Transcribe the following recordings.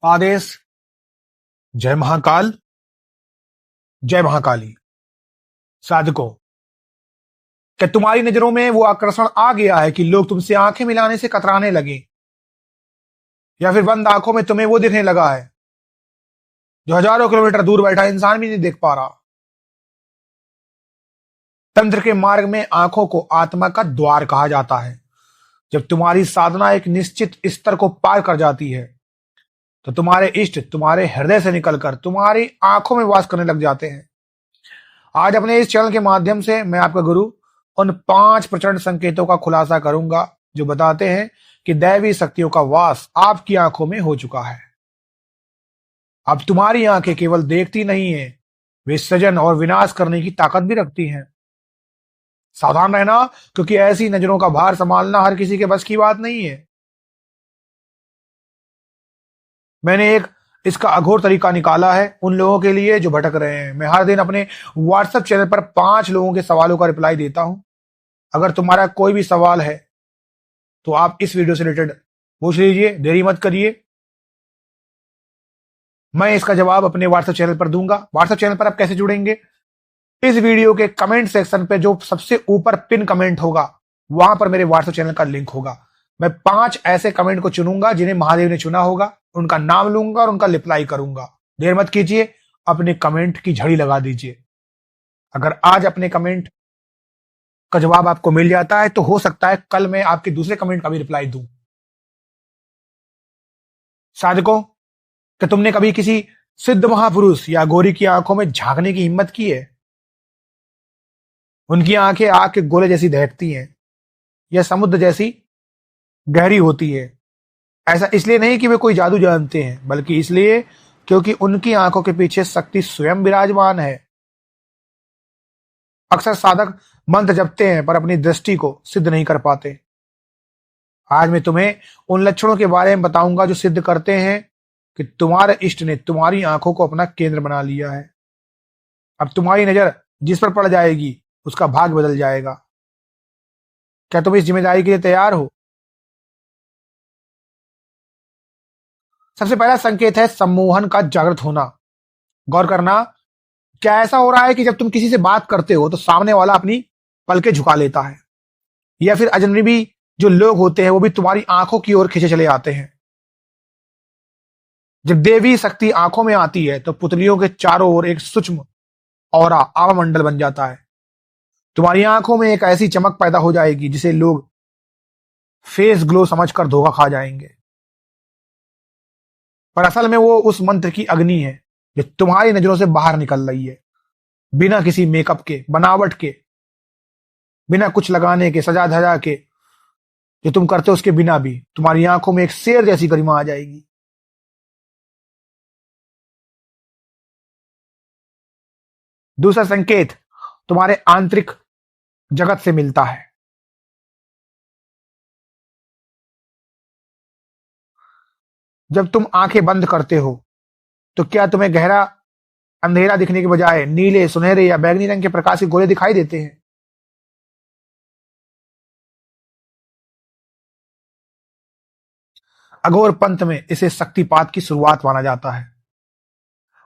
आदेश। जय महाकाल, जय महाकाली। साधकों, क्या तुम्हारी नजरों में वो आकर्षण आ गया है कि लोग तुमसे आंखें मिलाने से कतराने लगे, या फिर बंद आंखों में तुम्हें वो दिखने लगा है जो हजारों किलोमीटर दूर बैठा इंसान भी नहीं देख पा रहा। तंत्र के मार्ग में आंखों को आत्मा का द्वार कहा जाता है। जब तुम्हारी साधना एक निश्चित स्तर को पार कर जाती है तो तुम्हारे इष्ट तुम्हारे हृदय से निकलकर तुम्हारी आंखों में वास करने लग जाते हैं। आज अपने इस चैनल के माध्यम से मैं आपका गुरु उन 5 प्रचंड संकेतों का खुलासा करूंगा जो बताते हैं कि दैवी शक्तियों का वास आपकी आंखों में हो चुका है। अब तुम्हारी आंखें केवल देखती नहीं है, वे सृजन और विनाश करने की ताकत भी रखती हैं। सावधान रहना, क्योंकि ऐसी नजरों का भार संभालना हर किसी के बस की बात नहीं है। मैंने एक इसका अघोर तरीका निकाला है उन लोगों के लिए जो भटक रहे हैं। मैं हर दिन अपने व्हाट्सएप चैनल पर 5 लोगों के सवालों का रिप्लाई देता हूं। अगर तुम्हारा कोई भी सवाल है तो आप इस वीडियो से रिलेटेड पूछ लीजिए, देरी मत करिए। मैं इसका जवाब अपने व्हाट्सएप चैनल पर दूंगा। व्हाट्सएप चैनल पर आप कैसे जुड़ेंगे? इस वीडियो के कमेंट सेक्शन पे जो सबसे ऊपर पिन कमेंट होगा वहां पर मेरे व्हाट्सएप चैनल का लिंक होगा। मैं 5 ऐसे कमेंट को चुनूंगा जिन्हें महादेव ने चुना होगा, उनका नाम लूंगा और उनका रिप्लाई करूंगा। देर मत कीजिए, अपने कमेंट की झड़ी लगा दीजिए। अगर आज अपने कमेंट का जवाब आपको मिल जाता है तो हो सकता है कल मैं आपके दूसरे कमेंट का भी रिप्लाई दूं। साधकों, क्या तुमने कभी किसी सिद्ध महापुरुष या गौरी की आंखों में झांकने की हिम्मत की है? उनकी आंखें आग के गोले जैसी दहकती हैं या समुद्र जैसी गहरी होती है। ऐसा इसलिए नहीं कि वे कोई जादू जानते हैं, बल्कि इसलिए क्योंकि उनकी आंखों के पीछे शक्ति स्वयं विराजमान है। अक्सर साधक मंत्र जपते हैं पर अपनी दृष्टि को सिद्ध नहीं कर पाते। आज मैं तुम्हें उन लक्षणों के बारे में बताऊंगा जो सिद्ध करते हैं कि तुम्हारे इष्ट ने तुम्हारी आंखों को अपना केंद्र बना लिया है। अब तुम्हारी नजर जिस पर पड़ जाएगी उसका भाग्य बदल जाएगा। क्या तुम इस जिम्मेदारी के लिए तैयार हो? सबसे पहला संकेत है सम्मोहन का जागृत होना। गौर करना, क्या ऐसा हो रहा है कि जब तुम किसी से बात करते हो तो सामने वाला अपनी पलकें झुका लेता है, या फिर अजनबी जो लोग होते हैं वो भी तुम्हारी आंखों की ओर खींचे चले आते हैं? जब देवी शक्ति आंखों में आती है तो पुतलियों के चारों ओर एक सूक्ष्म ऑरा आवामंडल बन जाता है। तुम्हारी आंखों में एक ऐसी चमक पैदा हो जाएगी जिसे लोग फेस ग्लो समझकर धोखा खा जाएंगे, पर असल में वो उस मंत्र की अग्नि है जो तुम्हारी नजरों से बाहर निकल रही है। बिना किसी मेकअप के, बनावट के, बिना कुछ लगाने के, सजा धजा के, जो तुम करते हो उसके बिना भी तुम्हारी आंखों में एक शेर जैसी गरिमा आ जाएगी। दूसरा संकेत तुम्हारे आंतरिक जगत से मिलता है। जब तुम आंखें बंद करते हो तो क्या तुम्हें गहरा अंधेरा दिखने के बजाय नीले, सुनहरे या बैंगनी रंग के प्रकाश के गोले दिखाई देते हैं? अघोर पंथ में इसे शक्तिपात की शुरुआत माना जाता है।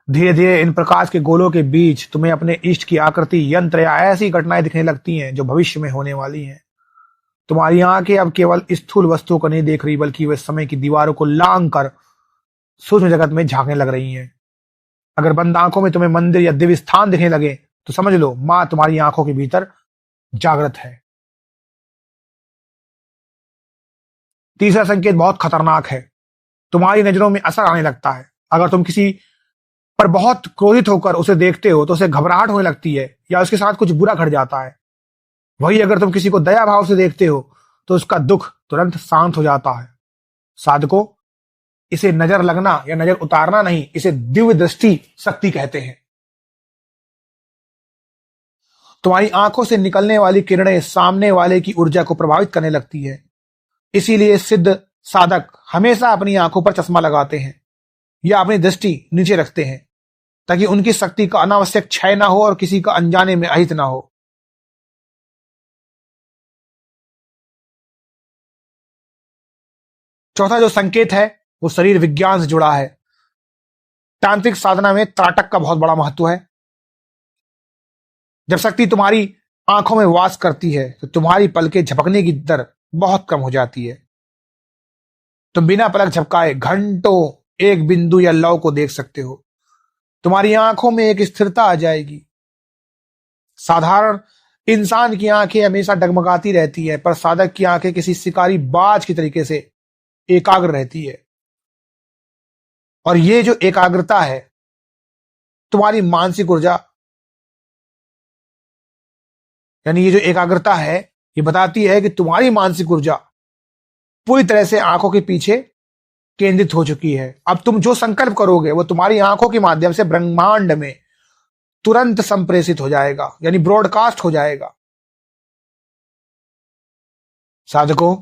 धीरे धीरे इन प्रकाश के गोलों के बीच तुम्हें अपने इष्ट की आकृति, यंत्र या ऐसी घटनाएं दिखने लगती हैं जो भविष्य में होने वाली हैं। तुम्हारी आंखें अब केवल स्थूल वस्तुओं को नहीं देख रही, बल्कि वे समय की दीवारों को लांग कर सूक्ष्म जगत में झांकने लग रही हैं। अगर बंद आंखों में तुम्हें मंदिर या दिव्य स्थान दिखने लगे तो समझ लो मां तुम्हारी आंखों के भीतर जागृत है। तीसरा संकेत बहुत खतरनाक है। तुम्हारी नजरों में असर आने लगता है। अगर तुम किसी पर बहुत क्रोधित होकर उसे देखते हो तो उसे घबराहट होने लगती है या उसके साथ कुछ बुरा घट जाता है। वही अगर तुम किसी को दया भाव से देखते हो तो उसका दुख तुरंत शांत हो जाता है। साधकों, इसे नजर लगना या नजर उतारना नहीं, इसे दिव्य दृष्टि शक्ति कहते हैं। तुम्हारी आंखों से निकलने वाली किरणें सामने वाले की ऊर्जा को प्रभावित करने लगती है। इसीलिए सिद्ध साधक हमेशा अपनी आंखों पर चश्मा लगाते हैं या अपनी दृष्टि नीचे रखते हैं, ताकि उनकी शक्ति का अनावश्यक क्षय ना हो और किसी का अनजाने में अहित ना हो। चौथा जो संकेत है वो शरीर विज्ञान से जुड़ा है। तांत्रिक साधना में त्राटक का बहुत बड़ा महत्व है। जब शक्ति तुम्हारी आंखों में वास करती है तो तुम्हारी पलकें झपकने की दर बहुत कम हो जाती है। तुम बिना पलक झपकाए घंटों एक बिंदु या लौ को देख सकते हो। तुम्हारी आंखों में एक स्थिरता आ जाएगी। साधारण इंसान की आंखें हमेशा डगमगाती रहती है, पर साधक की आंखें किसी शिकारी बाज की तरीके से एकाग्र रहती है। और ये जो एकाग्रता है, तुम्हारी मानसिक ऊर्जा, यानी ये जो एकाग्रता है, ये बताती है कि तुम्हारी मानसिक ऊर्जा पूरी तरह से आंखों के पीछे केंद्रित हो चुकी है। अब तुम जो संकल्प करोगे वो तुम्हारी आंखों के माध्यम से ब्रह्मांड में तुरंत संप्रेषित हो जाएगा, यानी ब्रॉडकास्ट हो जाएगा। साधकों,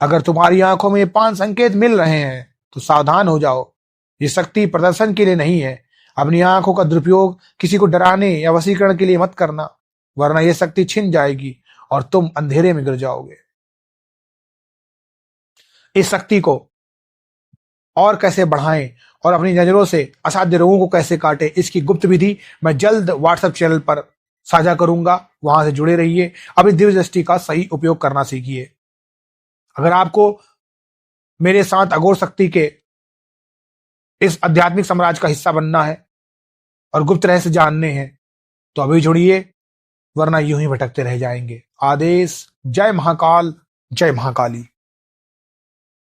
अगर तुम्हारी आंखों में ये 5 संकेत मिल रहे हैं तो सावधान हो जाओ। ये शक्ति प्रदर्शन के लिए नहीं है। अपनी आंखों का दुरुपयोग किसी को डराने या वशीकरण के लिए मत करना, वरना यह शक्ति छिन जाएगी और तुम अंधेरे में गिर जाओगे। इस शक्ति को और कैसे बढ़ाएं और अपनी नजरों से असाध्य रोगों को कैसे काटें, इसकी गुप्त विधि मैं जल्द व्हाट्सएप चैनल पर साझा करूंगा। वहां से जुड़े रहिए। अभी दिव्य दृष्टि का सही उपयोग करना सीखिए। अगर आपको मेरे साथ अघोर शक्ति के इस आध्यात्मिक साम्राज्य का हिस्सा बनना है और गुप्त रहस्य जानने हैं तो अभी जुड़िए, वरना यूं ही भटकते रह जाएंगे। आदेश। जय महाकाल, जय महाकाली।